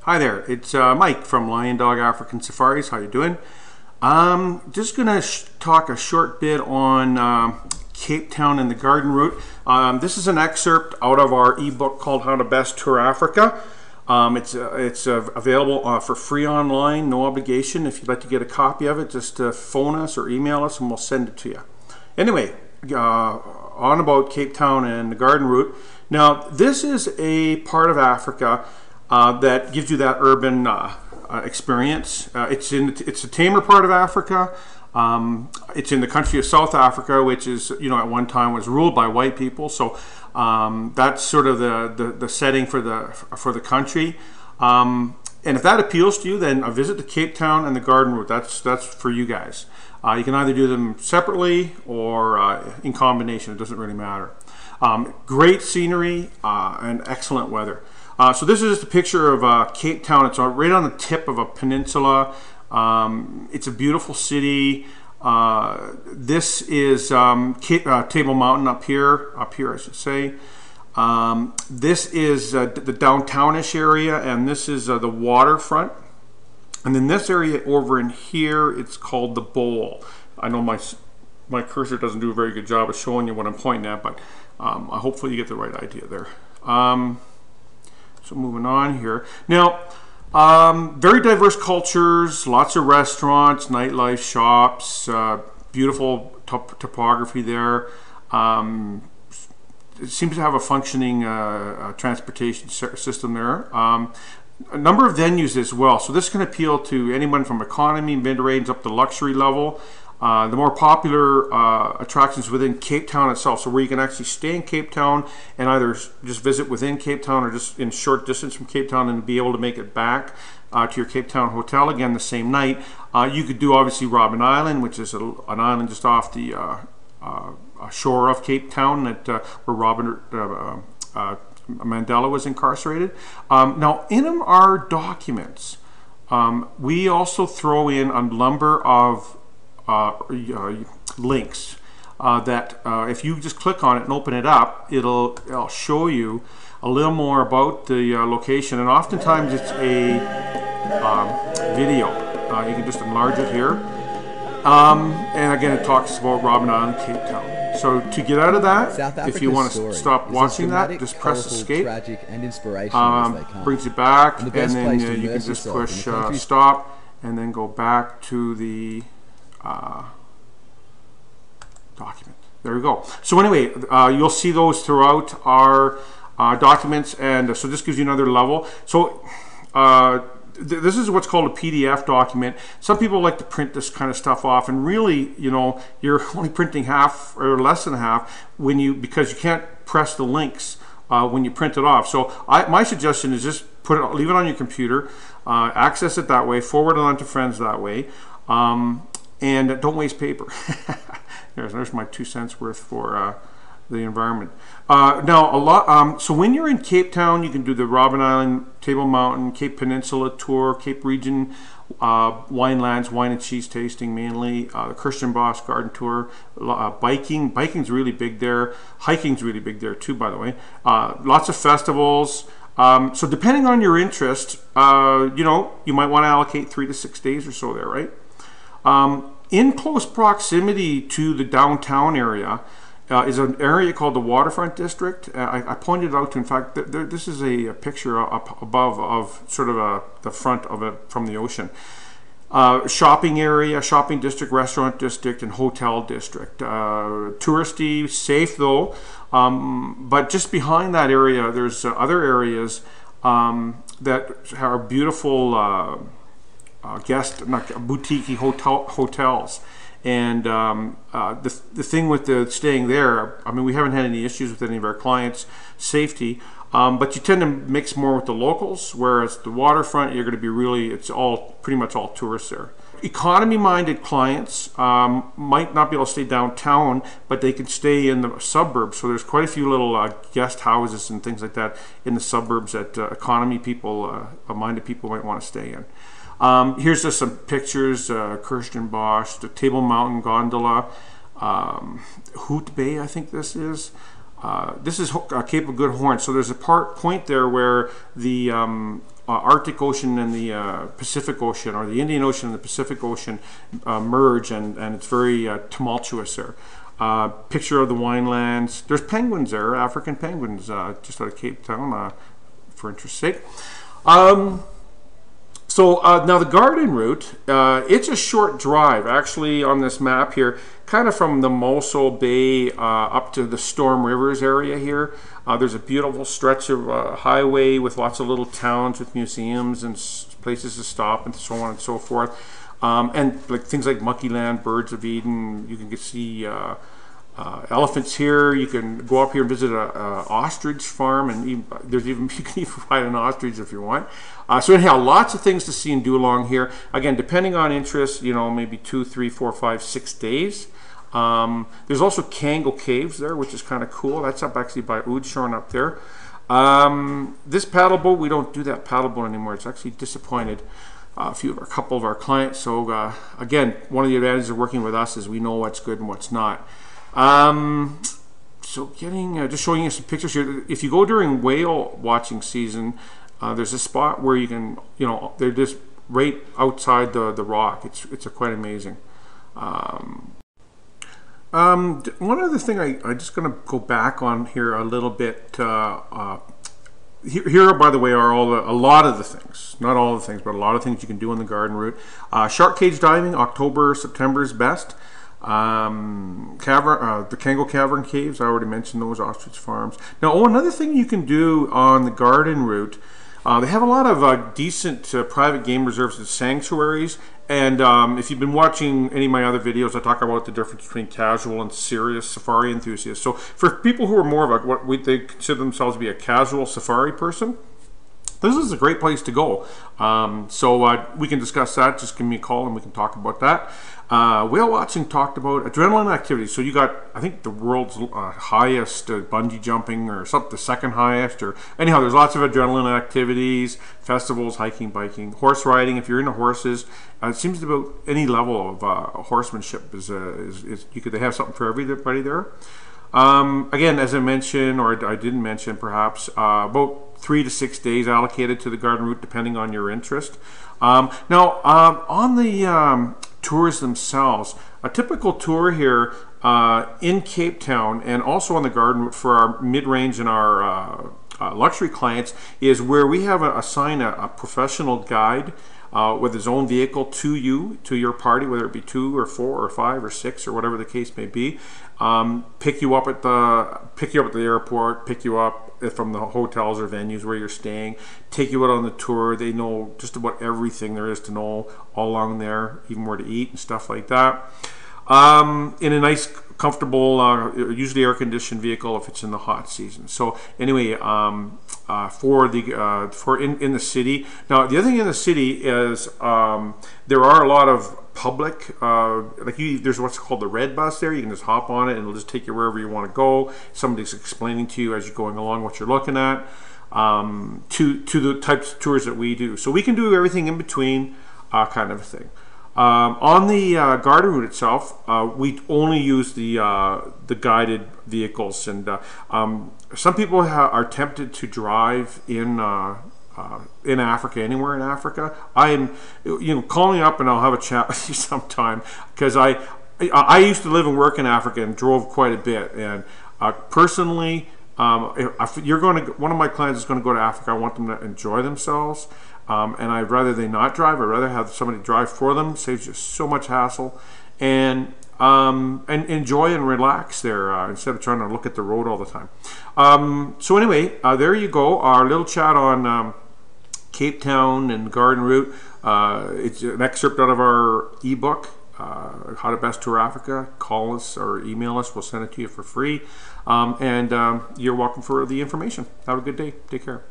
Hi there, it's Mike from Lion Dog African Safaris. How you doing? Just gonna talk a short bit on Cape Town and the Garden Route. This is an excerpt out of our ebook called How to Best Tour Africa. It's available for free online, no obligation. If you'd like to get a copy of it, just phone us or email us and we'll send it to you. Anyway, on about Cape Town and the Garden Route. Now, this is a part of Africa that gives you that urban experience. It's a tamer part of Africa. It's in the country of South Africa, which is, at one time was ruled by white people. So that's sort of the setting for the country. And if that appeals to you, then a visit to Cape Town and the Garden Route, that's for you guys. You can either do them separately or in combination. It doesn't really matter. Great scenery and excellent weather. So this is just a picture of Cape Town. It's right on the tip of a peninsula. It's a beautiful city. This is Table Mountain up here I should say. This is the downtownish area, and this is the waterfront. And then this area over in here, it's called the Bowl. I know my cursor doesn't do a very good job of showing you what I'm pointing at, but hopefully you get the right idea there. So moving on here. Now, very diverse cultures, lots of restaurants, nightlife, shops, beautiful topography there. It seems to have a functioning transportation system there. A number of venues as well. So this can appeal to anyone from economy, mid-range, up to luxury level. The more popular attractions within Cape Town itself, so where you can actually stay in Cape Town and either just visit within Cape Town or just in short distance from Cape Town and be able to make it back to your Cape Town hotel again the same night. You could do obviously Robben Island, which is an island just off the shore of Cape Town where Robert Mandela was incarcerated. Now in our documents, we also throw in a number of links that if you just click on it and open it up, it'll show you a little more about the location, and oftentimes it's a video. You can just enlarge it here, and again it talks about Robben Island, Cape Town. So to get out of that, if you want to stop watching that, just press escape. Tragic and inspirational brings you back, and then you can just push stop and then go back to the document. There we go. So anyway, you'll see those throughout our documents, and so this gives you another level. So this is what's called a PDF document. Some people like to print this kind of stuff off, and really, you're only printing half or less than half because you can't press the links when you print it off. So my suggestion is just leave it on your computer, access it that way, forward it on to friends that way. And don't waste paper. there's my 2 cents worth for the environment. Now, so when you're in Cape Town, you can do the Robben Island, Table Mountain, Cape Peninsula tour, Cape Region, Winelands, wine and cheese tasting mainly, the Kirstenbosch Garden Tour, biking. Biking's really big there. Hiking's really big there too, by the way. Lots of festivals. So depending on your interest, you might want to allocate 3 to 6 days or so there, right? In close proximity to the downtown area is an area called the Waterfront District. I pointed out to, in fact, this is a picture up above of sort of the front of it from the ocean. Shopping area, shopping district, restaurant district, and hotel district. Touristy, safe though, but just behind that area there's other areas that are beautiful boutique hotels, and the thing with the staying there, I mean, we haven't had any issues with any of our clients' safety, but you tend to mix more with the locals, whereas the waterfront, you're going to be it's pretty much all tourists there. Economy-minded clients might not be able to stay downtown, but they can stay in the suburbs. So there's quite a few little guest houses and things like that in the suburbs that economy people, minded people might want to stay in. Here's just some pictures, Kirstenbosch, the Table Mountain Gondola, Hout Bay, I think this is. This is Cape of Good Horn. So there's a point there where the Arctic Ocean and the Pacific Ocean, or the Indian Ocean and the Pacific Ocean merge, and it's very tumultuous there. Picture of the winelands. There's penguins there, African penguins, just out of Cape Town, for interest's sake. So now the garden route, it's a short drive actually on this map here, kind of from the Mosul Bay up to the Storm Rivers area here. There's a beautiful stretch of highway with lots of little towns with museums and places to stop and so on and so forth. And like things like Monkey Land, Birds of Eden. You can see elephants here. You can go up here and visit a ostrich farm, and you can even find an ostrich if you want. So anyhow, lots of things to see and do along here. Again, depending on interest, maybe 2, 3, 4, 5, 6 days. There's also Kango Caves there, which is kind of cool. That's up actually by Oudtshoorn up there. This paddle boat, we don't do that paddle boat anymore. It's actually disappointed a couple of our clients. So again, one of the advantages of working with us is we know what's good and what's not. So just showing you some pictures here. If you go during whale watching season, there's a spot where you can, they're just right outside the rock. It's quite amazing. One other thing I'm just going to go back on here a little bit. Here, by the way, are a lot of the things, not all the things, but a lot of things you can do on the garden route. Shark cage diving, October, September is best. The Kango Cavern Caves, I already mentioned those, ostrich farms. Now, another thing you can do on the garden route, they have a lot of decent private game reserves and sanctuaries. And if you've been watching any of my other videos, I talk about the difference between casual and serious safari enthusiasts. So for people who are more of what they consider themselves to be a casual safari person, this is a great place to go. So we can discuss that. Just give me a call and we can talk about that. Whale watching talked about adrenaline activities. So you got, I think, the world's highest bungee jumping, or something, the second highest, or anyhow, there's lots of adrenaline activities, festivals, hiking, biking, horse riding. If you're into horses, it seems about any level of horsemanship they have something for everybody there. Again, as I mentioned, or I didn't mention perhaps, about 3 to 6 days allocated to the garden route depending on your interest. Now, on the tours themselves, a typical tour here in Cape Town and also on the garden route for our mid-range and our luxury clients is where we have assign a professional guide with his own vehicle to your party, whether it be 2 or 4 or 5 or 6 or whatever the case may be. Pick you up at the airport, pick you up from the hotels or venues where you're staying, take you out on the tour. They know just about everything there is to know all along there, even where to eat and stuff like that. In a nice, comfortable, usually air-conditioned vehicle if it's in the hot season. So anyway, in the city. Now the other thing in the city is there are a lot of public, there's what's called the red bus there. You can just hop on it and it'll just take you wherever you want to go. Somebody's explaining to you as you're going along what you're looking at, to the types of tours that we do. So we can do everything in between, kind of a thing. On the garden route itself, we only use the guided vehicles, and some people are tempted to drive in Africa, anywhere in Africa. I am, call me up and I'll have a chat with you sometime, because I used to live and work in Africa and drove quite a bit, and personally, if you're going to, one of my clients is going to go to Africa, I want them to enjoy themselves. And I'd rather they not drive. I'd rather have somebody drive for them. Saves you so much hassle, and enjoy and relax there instead of trying to look at the road all the time. So anyway, there you go. Our little chat on Cape Town and Garden Route. It's an excerpt out of our ebook, How to Best Tour Africa. Call us or email us. We'll send it to you for free. And you're welcome for the information. Have a good day. Take care.